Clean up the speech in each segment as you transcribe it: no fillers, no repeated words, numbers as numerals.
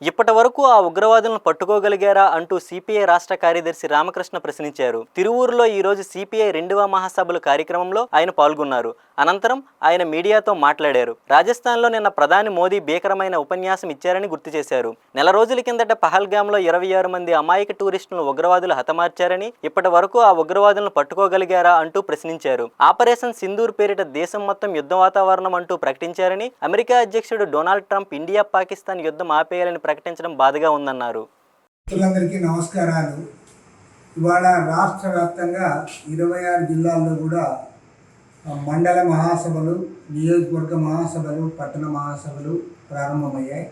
ఇప్పటి వరకు ఆ ఉగ్రవాదులను పట్టుకోగలిగారా అంటూ సిపిఐ రాష్ట్ర కార్యదర్శి రామకృష్ణ ప్రశ్నించారు. తిరువూరులో ఈ రోజు సిపిఐ 2వ మహాసభల కార్యక్రమంలో ఆయన పాల్గొన్నారు. అనంతరం ఆయన మీడియాతో మాట్లాడారు. రాజస్థాన్లో నిన్న ప్రధాని మోదీ భీకరమైన ఉపన్యాసం ఇచ్చారని గుర్తు చేశారు. నెల రోజుల కిందట పహల్గామ్లో 26 మంది అమాయక టూరిస్టులను ఉగ్రవాదులు హతమార్చారని, ఇప్పటి వరకు ఆ ఉగ్రవాదులను పట్టుకోగలిగారా అంటూ ప్రశ్నించారు. ఆపరేషన్ సింధూర్ పేరిట దేశం మొత్తం యుద్ధ వాతావరణం అంటూ ప్రకటించారని, అమెరికా అధ్యక్షుడు డొనాల్డ్ ట్రంప్ ఇండియా పాకిస్తాన్ యుద్ధం ఆపేయాలని ప్రకటించడం బాధగా ఉందన్నారు. అందరికీ నమస్కారాలు. ఇవాళ రాష్ట్ర వ్యాప్తంగా 26 జిల్లాల్లో కూడా మండల మహాసభలు, నియోజకవర్గ మహాసభలు, పట్టణ మహాసభలు ప్రారంభమయ్యాయి.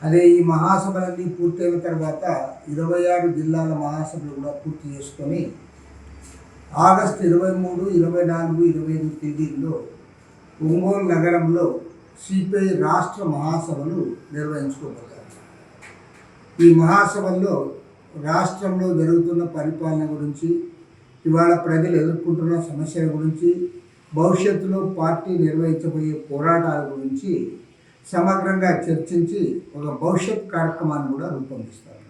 అదే ఈ మహాసభలన్నీ పూర్తయిన తర్వాత 26 జిల్లాల మహాసభలు కూడా పూర్తి చేసుకొని ఆగస్టు 23, 24, 25 తేదీల్లో ఒంగోలు నగరంలో సిపిఐ రాష్ట్ర మహాసభలు నిర్వహించుకోబోతారు. ఈ మహాసభల్లో రాష్ట్రంలో జరుగుతున్న పరిపాలన గురించి, ఇవాళ ప్రజలు ఎదుర్కొంటున్న సమస్యల గురించి, భవిష్యత్తులో పార్టీ నిర్వహించబోయే పోరాటాల గురించి సమగ్రంగా చర్చించి ఒక భవిష్యత్ కార్యక్రమాన్ని కూడా రూపొందిస్తారు.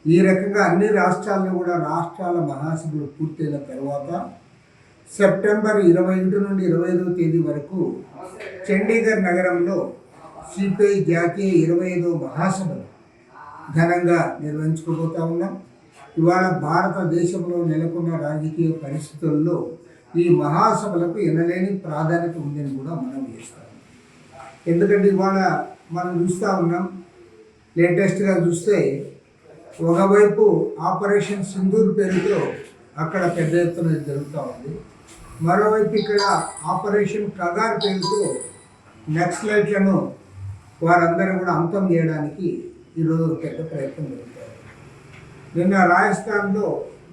ఈ రకంగా అన్ని రాష్ట్రాల్లో కూడా రాష్ట్రాల మహాసభలు పూర్తయిన తర్వాత సెప్టెంబర్ 21 నుండి 25వ తేదీ వరకు చండీగఢ్ నగరంలో సిపిఐ జాతీయ 25వ మహాసభలు ఘనంగా నిర్వహించుకోబోతా ఉన్నాం. ఇవాళ భారతదేశంలో నెలకొన్న రాజకీయ పరిస్థితుల్లో ఈ మహాసభలకు ఎనలేని ప్రాధాన్యత ఉందని కూడా మనం చేస్తాం. ఎందుకంటే ఇవాళ మనం చూస్తూ ఉన్నాం, లేటెస్ట్గా చూస్తే ఒకవైపు ఆపరేషన్ సింధూర్ పేరుతో అక్కడ పెద్ద ఎత్తున జరుగుతూ ఉంది. మరోవైపు ఇక్కడ ఆపరేషన్ కగార్ పేరుతో నక్సలైట్లను వారందరూ కూడా అంతం చేయడానికి ఈరోజు పెద్ద ప్రయత్నం జరుగుతారు. నిన్న రాజస్థాన్లో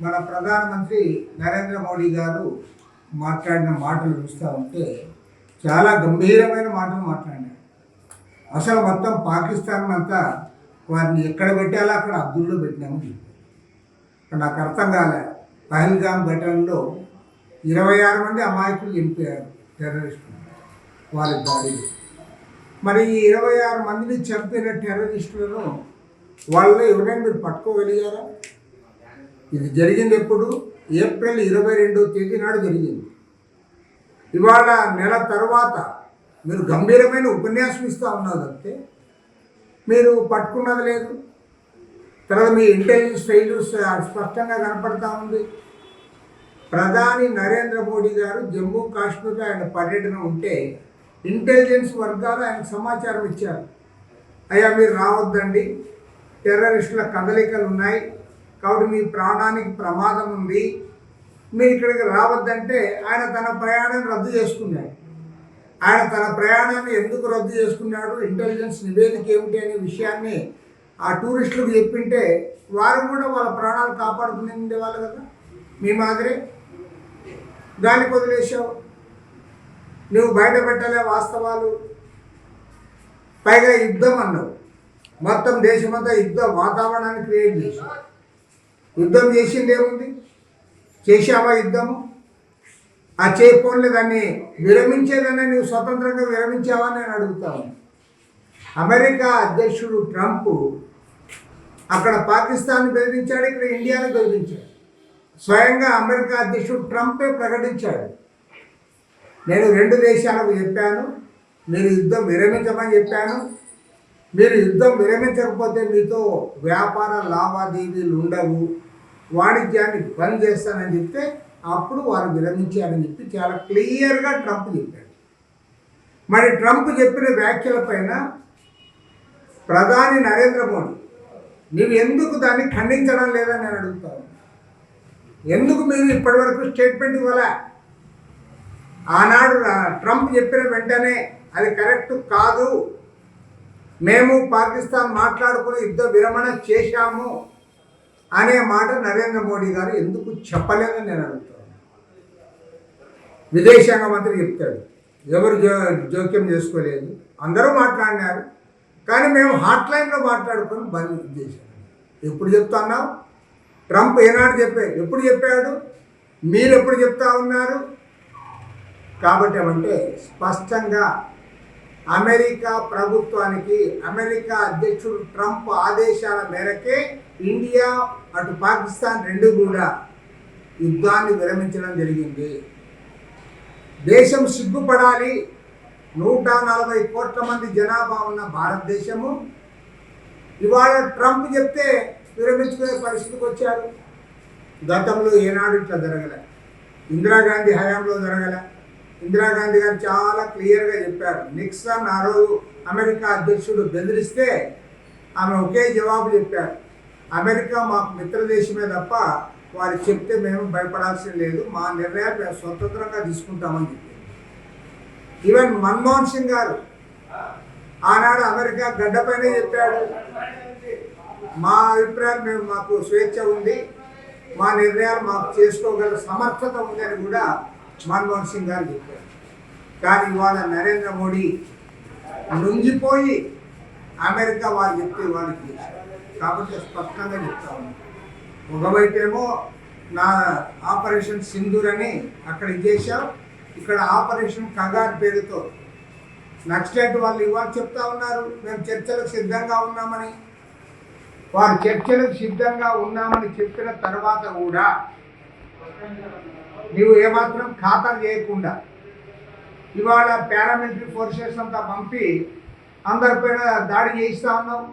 మన ప్రధానమంత్రి నరేంద్ర మోడీ గారు మాట్లాడిన మాటలు చూస్తూ ఉంటే చాలా గంభీరమైన మాటలు మాట్లాడినారు. అసలు మొత్తం పాకిస్తాన్ అంతా వారిని ఎక్కడ పెట్టాలో అక్కడ అద్దుల్లో పెట్టినామని చెప్పారు. నాకు అర్థం కాలే. పహల్గామ్ ఘటనలో 26 మంది అమాయకులు చనిపోయారు టెర్రరిస్టులు వారి దాడిలో. మరి ఈ 26 మందిని చంపిన టెర్రరిస్టులను వాళ్ళలో ఎవరైనా మీరు పట్టుకోగలిగారా? ఇది జరిగింది ఎప్పుడు? ఏప్రిల్ 22వ తేదీ నాడు జరిగింది. ఇవాళ నెల తర్వాత మీరు గంభీరమైన ఉపన్యాసం ఇస్తూ ఉన్నారు అంటే మీరు పట్టుకున్నది లేదు. తర్వాత మీ ఇంటెలిజెన్స్ ఫెయిల్యూర్స్ స్పష్టంగా కనపడతా ఉంది. ప్రధాని నరేంద్ర మోడీ గారు జమ్మూ కాశ్మీర్లో ఆయన పర్యటన ఉంటే ఇంటెలిజెన్స్ వర్గాలు ఆయనకు సమాచారం ఇచ్చారు. అయ్యా మీరు రావద్దండి, టెర్రరిస్టుల కదలికలు ఉన్నాయి, కాబట్టి మీ ప్రాణానికి ప్రమాదం ఉంది, మీరు ఇక్కడికి రావద్దంటే ఆయన తన ప్రయాణాన్ని రద్దు చేసుకున్నాడు. ఆయన తన ప్రయాణాన్ని ఎందుకు రద్దు చేసుకున్నాడు, ఇంటెలిజెన్స్ నివేదిక ఏమిటి అనే విషయాన్ని ఆ టూరిస్టులకు చెప్పింటే వారు కూడా వాళ్ళ ప్రాణాలు కాపాడుకుని ఉండేవాళ్ళు కదా. మీ మాదిరి గాలికి వదిలేసావు, నువ్వు బయట పెట్టలే వాస్తవాలు. పైగా యుద్ధం అన్నావు, మొత్తం దేశమంతా యుద్ధ వాతావరణాన్ని క్రియేట్ చేసావు. యుద్ధం చేసింది ఏముంది? చేసావా యుద్ధము? ఆ చేయకపోలే దాన్ని విరమించేదన్నా నువ్వు స్వతంత్రంగా విరమించావా నేను అడుగుతాను. అమెరికా అధ్యక్షుడు ట్రంప్ అక్కడ పాకిస్తాన్ బెదిరించాడు, ఇక్కడ ఇండియాను బెదిరించాడు. స్వయంగా అమెరికా అధ్యక్షుడు ట్రంపే ప్రకటించాడు, నేను 2 దేశాలకు చెప్పాను మీరు యుద్ధం విరమించమని చెప్పాను, మీరు యుద్ధం విరమించకపోతే మీతో వ్యాపార లావాదేవీలు ఉండవు, వాణిజ్యాన్ని బంద్ చేస్తానని చెప్తే అప్పుడు వారు విరమించారని చెప్పి చాలా క్లియర్గా ట్రంప్ చెప్పాడు. మరి ట్రంప్ చెప్పిన వ్యాఖ్యలపైన ప్రధాని నరేంద్ర మోడీ నీవు ఎందుకు దాన్ని ఖండించడం లేదని నేను అడుగుతాను. ఎందుకు మీరు ఇప్పటివరకు స్టేట్మెంట్ ఇవ్వలే? ఆనాడు ట్రంప్ చెప్పిన వెంటనే అది కరెక్ట్ కాదు, మేము పాకిస్తాన్ మాట్లాడుకుని యుద్ధ విరమణ చేశాము అనే మాట నరేంద్ర మోడీ గారు ఎందుకు చెప్పలేదని నేను అడుగుతాను. విదేశాంగ మంత్రి చెప్తాడు, ఎవరు జోక్యం చేసుకోలేదు, అందరూ మాట్లాడినారు, కానీ మేము హాట్లైన్లో మాట్లాడుకొని బంద్ చేశాం. ఎప్పుడు చెప్తున్నావు? ట్రంప్ ఏనాడు ఎప్పుడు చెప్పాడు? మీరు ఎప్పుడు చెప్తా ఉన్నారు? కాబట్టి అంటే స్పష్టంగా అమెరికా ప్రభుత్వానికి అమెరికా అధ్యక్షుడు ట్రంప్ ఆదేశాల మేరకే ఇండియా అటు పాకిస్తాన్ రెండు కూడా యుద్ధాన్ని విరమించడం జరిగింది. దేశం సిగ్గుపడాలి. 140 కోట్ల మంది జనాభా ఉన్న భారతదేశము ఇవాళ ట్రంప్ చెప్తే విరమించుకునే పరిస్థితికి వచ్చారు. గతంలో ఏనాడు ఇట్లా జరగలే. ఇందిరాగాంధీ హయాంలో జరగలే. ఇందిరాగాంధీ గారు చాలా క్లియర్గా చెప్పారు. నిక్సన్ ఆ రోజు అమెరికా అధ్యక్షుడు బెదిరిస్తే ఆమె ఒకే జవాబు చెప్పారు, అమెరికా మాకు మిత్రదేశమే తప్ప వారు చెప్తే మేము భయపడాల్సిన లేదు, మా నిర్ణయాలు మేము స్వతంత్రంగా తీసుకుంటామని చెప్పింది. ఈవెన్ మన్మోహన్ సింగ్ గారు ఆనాడు అమెరికా గడ్డపైనే చెప్పాడు, మా అభిప్రాయం మేము మాకు స్వేచ్ఛ ఉంది, మా నిర్ణయాలు మాకు చేసుకోగల సమర్థత ఉంది అని కూడా మన్మోహన్ సింగ్ గారు చెప్పారు. కానీ ఇవాళ నరేంద్ర మోడీ లొంగిపోయి అమెరికా వాళ్ళు చెప్తే వాళ్ళకి చేశారు. కాబట్టి స్పష్టంగా చెప్తా ఉన్నాం. ఒకవైపేమో నా ఆపరేషన్ సింధూర్ అని అక్కడ చేశాం, ఇక్కడ ఆపరేషన్ కగార్ పేరుతో నక్సలైట్ వాళ్ళు ఇవాళ చెప్తా ఉన్నారు మేము చర్చలకు సిద్ధంగా ఉన్నామని. వారు చర్చలకు సిద్ధంగా ఉన్నామని చెప్పిన తర్వాత కూడా నీవు ఏమాత్రం ఖాతరు చేయకుండా ఇవాళ పారామిలిటరీ ఫోర్సెస్ అంతా పంపి అందరిపైన దాడి చేయిస్తూ ఉన్నావు.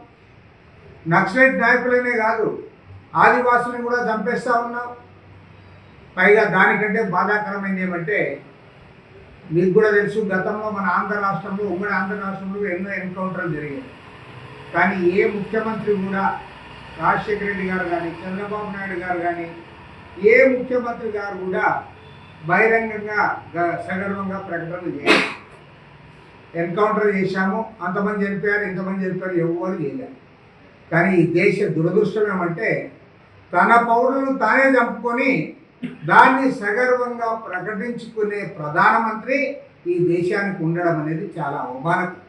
నక్సలైట్ నాయకులనే కాదు ఆదివాసులను కూడా చంపేస్తూ ఉన్నావు. పైగా దానికంటే బాధాకరమైనది ఏమంటే మీకు కూడా తెలుసు, గతంలో మన ఆంధ్ర రాష్ట్రంలో ఉమ్మడి ఆంధ్ర రాష్ట్రంలో ఎన్నో ఎన్కౌంటర్లు జరిగాయి. కానీ ఏ ముఖ్యమంత్రి కూడా రాజశేఖర రెడ్డి గారు కానీ చంద్రబాబు నాయుడు గారు కానీ ఏ ముఖ్యమంత్రి గారు కూడా బహిరంగంగా సగర్వంగా ప్రకటనలు చేయాలి. ఎన్కౌంటర్ చేశాము, అంతమంది చనిపోయారు, ఇంతమంది చనిపోయారు, ఎవరు చేయలేరు. కానీ ఈ దేశ దురదృష్టం ఏమంటే తన పౌరులను తానే చంపుకొని దాన్ని సగర్వంగా ప్రకటించుకునే ప్రధానమంత్రి ఈ దేశానికి ఉండడం అనేది చాలా అవమానకరం.